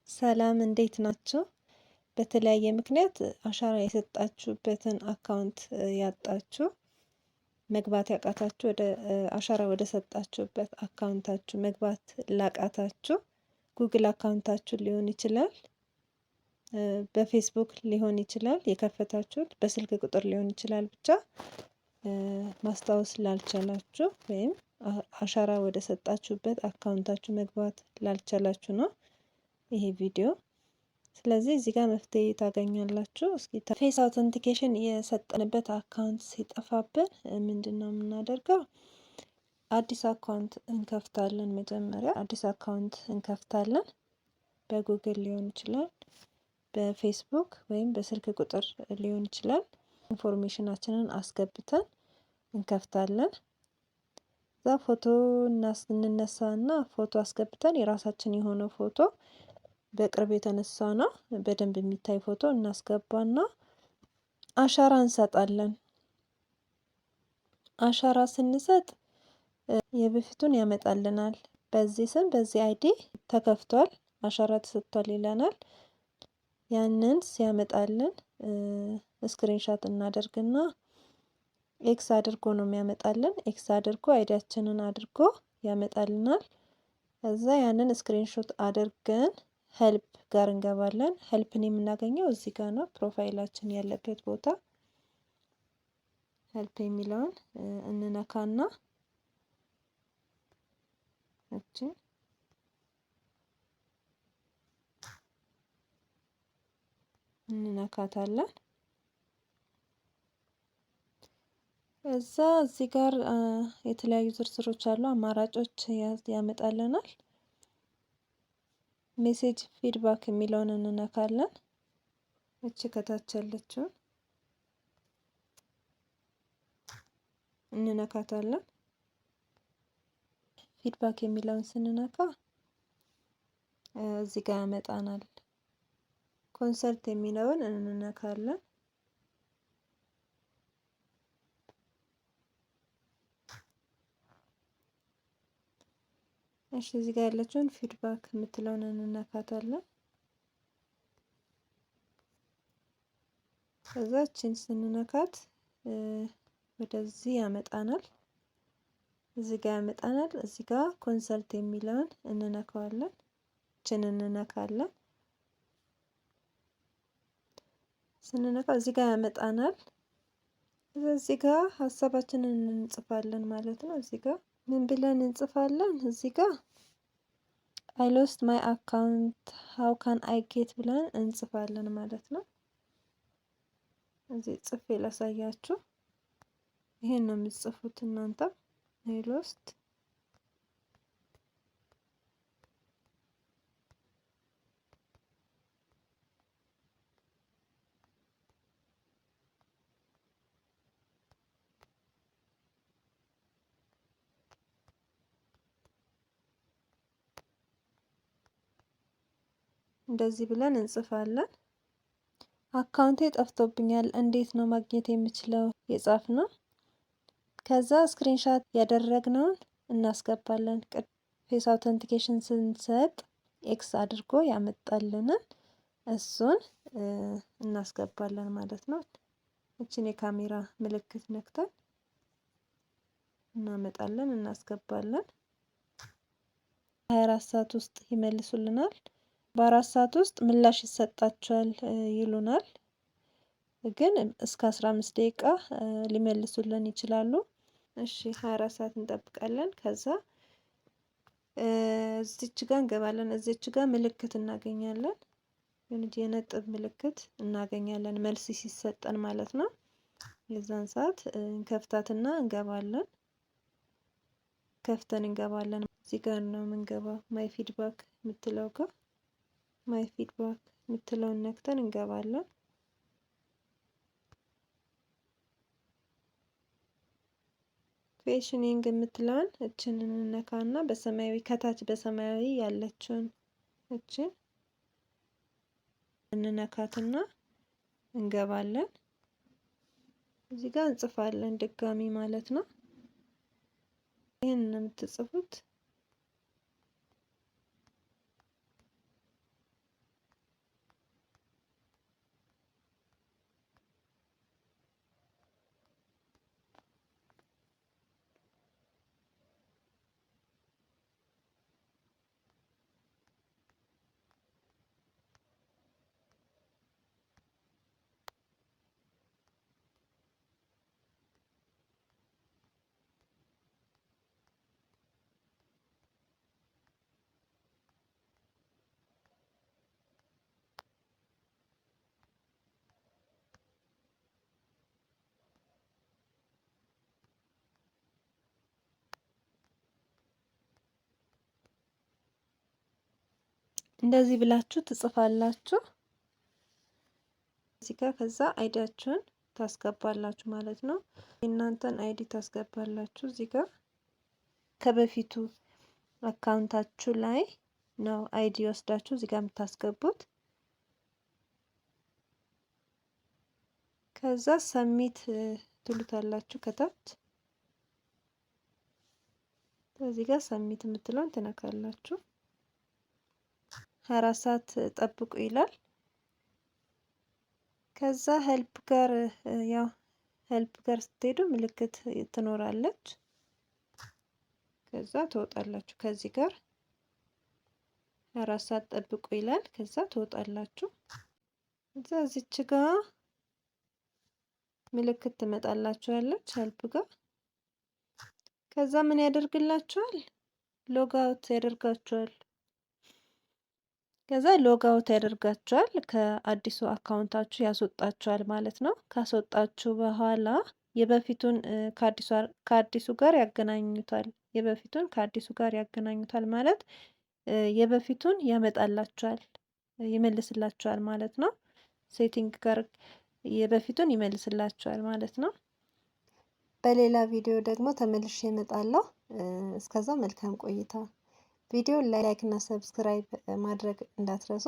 ሰላም እንዴት ናችሁ? በተለያየ ምክንያት አሻራ የሰጣችሁበትን አካውንት ያጣችሁ መግባት ያቃታችሁ ወደ አሻራ ወደ ሰጣችሁበት አካውንታችሁ መግባት ላቃታችሁ ጉግል አካውንታችሁ ሊሆን ይችላል፣ በፌስቡክ ሊሆን ይችላል የከፈታችሁት፣ በስልክ ቁጥር ሊሆን ይችላል። ብቻ ማስታወስ ላልቻላችሁ ወይም አሻራ ወደ ሰጣችሁበት አካውንታችሁ መግባት ላልቻላችሁ ነው ይሄ ቪዲዮ። ስለዚህ እዚህ ጋር መፍትሄ ታገኛላችሁ። እስኪ ፌስ አውተንቲኬሽን የሰጠንበት አካውንት ሲጠፋብን ምንድን ነው የምናደርገው? አዲስ አካውንት እንከፍታለን። መጀመሪያ አዲስ አካውንት እንከፍታለን። በጉግል ሊሆን ይችላል፣ በፌስቡክ ወይም በስልክ ቁጥር ሊሆን ይችላል። ኢንፎርሜሽናችንን አስገብተን እንከፍታለን። እዛ ፎቶ እንነሳና ፎቶ አስገብተን የራሳችን የሆነ ፎቶ በቅርብ የተነሳ ነው በደንብ የሚታይ ፎቶ እናስገባና አሻራ እንሰጣለን። አሻራ ስንሰጥ የበፊቱን ያመጣልናል። በዚህ ስም በዚህ አይዲ ተከፍቷል፣ አሻራ ተሰጥቷል ይለናል። ያንን ሲያመጣልን ስክሪንሻት እናደርግና ኤክስ አድርጎ ነው የሚያመጣልን። ኤክስ አድርጎ አይዲያችንን አድርጎ ያመጣልናል። እዛ ያንን ስክሪንሾት አድርገን ሄልፕ ጋር እንገባለን። ሄልፕን የምናገኘው እዚህ ጋር ነው፣ ፕሮፋይላችን ያለበት ቦታ ሄልፕ የሚለውን እንነካና እቺን እንነካታለን። እዚህ ጋር የተለያዩ ዝርዝሮች አሉ፣ አማራጮች ያመጣልናል። ሜሴጅ ፊድባክ የሚለውን እንነካለን። እቺ ከታች ያለችውን እንነካታለን። ፊድባክ የሚለውን ስንነካ እዚህ ጋር ያመጣናል። ኮንሰልት የሚለውን እንነካለን። እሺ እዚህ ጋር ያለችውን ፊድባክ የምትለውን እንነካታለን። ከዛችን ስንነካት ወደዚህ ያመጣናል። እዚህ ጋር ያመጣናል። እዚህ ጋር ኮንሰልት የሚለውን እንነካዋለን። እችን እንነካለን። ስንነካው እዚህ ጋር ያመጣናል። እዚህ ጋር ሀሳባችንን እንጽፋለን ማለት ነው። እዚህ ጋር ምን ብለን እንጽፋለን? እዚህ ጋር አይ ሎስት ማይ አካውንት ሃው ካን አይ ጌት ብለን እንጽፋለን ማለት ነው። እዚህ ጽፌ ላሳያችሁ። ይሄን ነው የምትጽፉት እናንተ። አይ ሎስት እንደዚህ ብለን እንጽፋለን። አካውንቴ ጠፍቶብኛል እንዴት ነው ማግኘት የምችለው? የጻፍነው ከዛ ስክሪንሻት ያደረግነውን እናስገባለን። ፌስ አውተንቲኬሽን ስንሰጥ ኤክስ አድርጎ ያመጣልንን እሱን እናስገባለን ማለት ነው። እችን የካሜራ ምልክት ነክተን እናመጣለን፣ እናስገባለን። 24 ሰዓት ውስጥ ይመልሱልናል። በ4 ሰዓት ውስጥ ምላሽ ይሰጣቸዋል ይሉናል። ግን እስከ 15 ደቂቃ ሊመልሱልን ይችላሉ። እሺ 24 ሰዓት እንጠብቃለን። ከዛ እዚች ጋር እንገባለን። እዚች ጋር ምልክት እናገኛለን። የነጥብ ምልክት እናገኛለን መልስ ሲሰጠን ማለት ነው። የዛን ሰዓት እንከፍታትና እንገባለን። ከፍተን እንገባለን። እዚህ ጋር ነው የምንገባው። ማይ ፊድባክ የምትለው ጋር ማይ ፊድባክ የምትለውን ነክተን እንገባለን። ኩዌሽኒንግ የምትለውን እችን እንነካና በሰማያዊ ከታች በሰማያዊ ያለችውን እችን እንነካትና እንገባለን። እዚህ ጋር እንጽፋለን ድጋሚ ማለት ነው። ይሄን ነው የምትጽፉት። እንደዚህ ብላችሁ ትጽፋላችሁ እዚህ ጋር። ከዛ አይዲያችሁን ታስገባላችሁ ማለት ነው። የእናንተን አይዲ ታስገባላችሁ እዚህ ጋር። ከበፊቱ አካውንታችሁ ላይ ነው አይዲ ወስዳችሁ እዚህ ጋር የምታስገቡት። ከዛ ሰሚት ትሉታላችሁ ከታች። እዚህ ጋር ሰሚት የምትለውን ትነካላችሁ። 24 ሰዓት ጠብቁ ይላል። ከዛ ሄልፕ ጋር ያው ሄልፕ ጋር ስትሄዱ ምልክት ትኖራለች። ከዛ ትወጣላችሁ። ከዚህ ጋር 24 ሰዓት ጠብቁ ይላል። ከዛ ትወጣላችሁ። እዛ እዚች ጋር ምልክት ትመጣላችሁ ያለች ሄልፕ ጋር። ከዛ ምን ያደርግላችኋል? ሎግ አውት ያደርጋችኋል። ከዛ ሎግ አውት ያደርጋችኋል፣ ከአዲሱ አካውንታችሁ ያስወጣችኋል ማለት ነው። ካስወጣችሁ በኋላ የበፊቱን ከአዲሱ ጋር ያገናኙታል። የበፊቱን ከአዲሱ ጋር ያገናኙታል ማለት የበፊቱን ያመጣላችኋል፣ ይመልስላችኋል ማለት ነው። ሴቲንግ ጋር የበፊቱን ይመልስላችኋል ማለት ነው። በሌላ ቪዲዮ ደግሞ ተመልሼ እመጣለሁ። እስከዛ መልካም ቆይታ። ቪዲዮ ላይክ እና ሰብስክራይብ ማድረግ እንዳትረሱ።